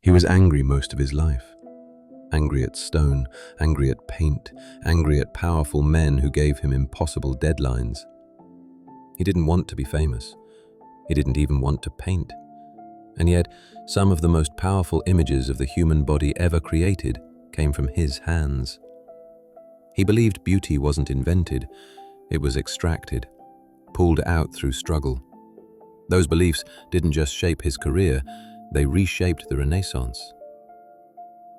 He was angry most of his life. Angry at stone, angry at paint, angry at powerful men who gave him impossible deadlines. He didn't want to be famous. He didn't even want to paint. And yet, some of the most powerful images of the human body ever created came from his hands. He believed beauty wasn't invented, it was extracted, pulled out through struggle. Those beliefs didn't just shape his career, they reshaped the Renaissance.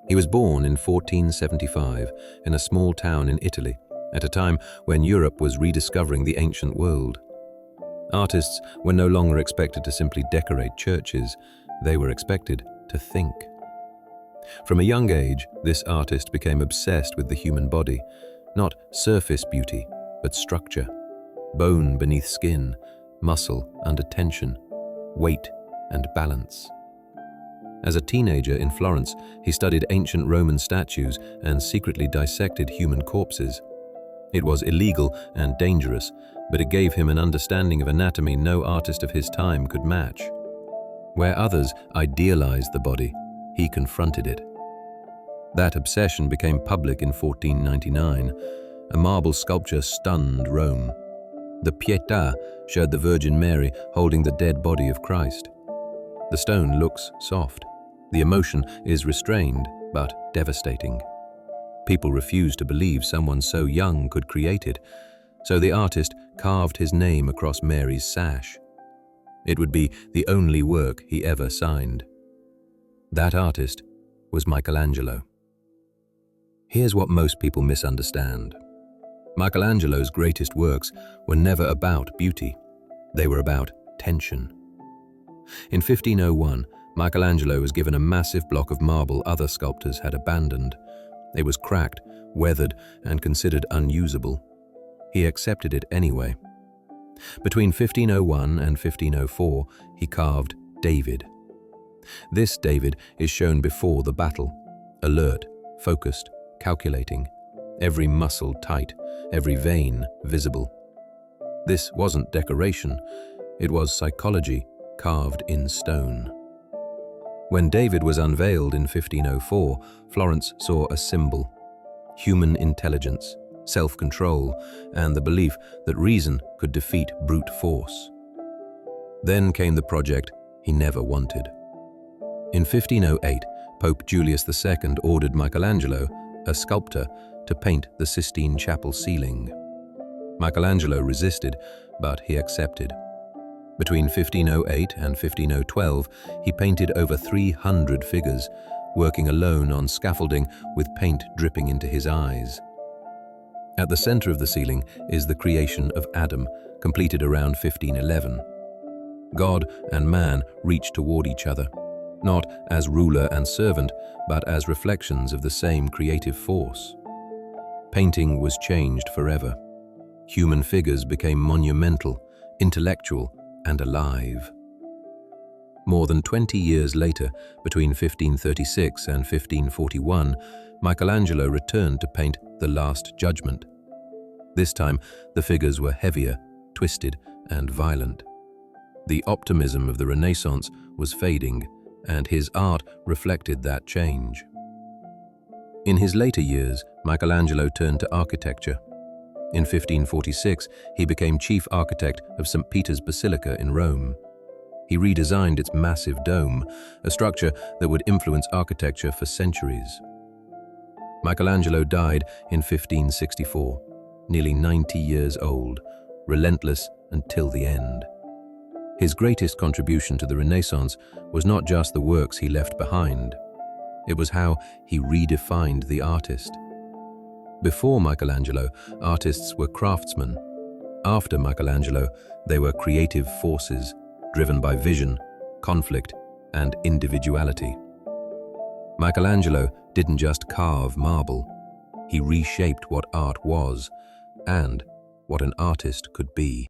He was born in 1475 in a small town in Italy, at a time when Europe was rediscovering the ancient world. Artists were no longer expected to simply decorate churches, they were expected to think. From a young age, this artist became obsessed with the human body, not surface beauty, but structure, bone beneath skin, muscle under tension, weight and balance. As a teenager in Florence, he studied ancient Roman statues and secretly dissected human corpses. It was illegal and dangerous, but it gave him an understanding of anatomy no artist of his time could match. Where others idealized the body, he confronted it. That obsession became public in 1499. A marble sculpture stunned Rome. The Pietà showed the Virgin Mary holding the dead body of Christ. The stone looks soft. The emotion is restrained, but devastating. People refused to believe someone so young could create it, so the artist carved his name across Mary's sash. It would be the only work he ever signed. That artist was Michelangelo. Here's what most people misunderstand. Michelangelo's greatest works were never about beauty. They were about tension. In 1501, Michelangelo was given a massive block of marble other sculptors had abandoned. It was cracked, weathered, and considered unusable. He accepted it anyway. Between 1501 and 1504, he carved David. This David is shown before the battle, alert, focused, calculating, every muscle tight, every vein visible. This wasn't decoration, it was psychology carved in stone. When David was unveiled in 1504, Florence saw a symbol: human intelligence, self-control, and the belief that reason could defeat brute force. Then came the project he never wanted. In 1508, Pope Julius II ordered Michelangelo, a sculptor, to paint the Sistine Chapel ceiling. Michelangelo resisted, but he accepted. Between 1508 and 1512, he painted over 300 figures, working alone on scaffolding with paint dripping into his eyes. At the center of the ceiling is the creation of Adam, completed around 1511. God and man reach toward each other, not as ruler and servant, but as reflections of the same creative force. Painting was changed forever. Human figures became monumental, intellectual, and alive. More than 20 years later, between 1536 and 1541, Michelangelo returned to paint The Last Judgment. This time, the figures were heavier, twisted, and violent. The optimism of the Renaissance was fading, and his art reflected that change. In his later years, Michelangelo turned to architecture. In 1546, he became chief architect of St. Peter's Basilica in Rome. He redesigned its massive dome, a structure that would influence architecture for centuries. Michelangelo died in 1564, nearly 90 years old, relentless until the end. His greatest contribution to the Renaissance was not just the works he left behind. It was how he redefined the artist. Before Michelangelo, artists were craftsmen. After Michelangelo, they were creative forces, driven by vision, conflict, and individuality. Michelangelo didn't just carve marble. He reshaped what art was and what an artist could be.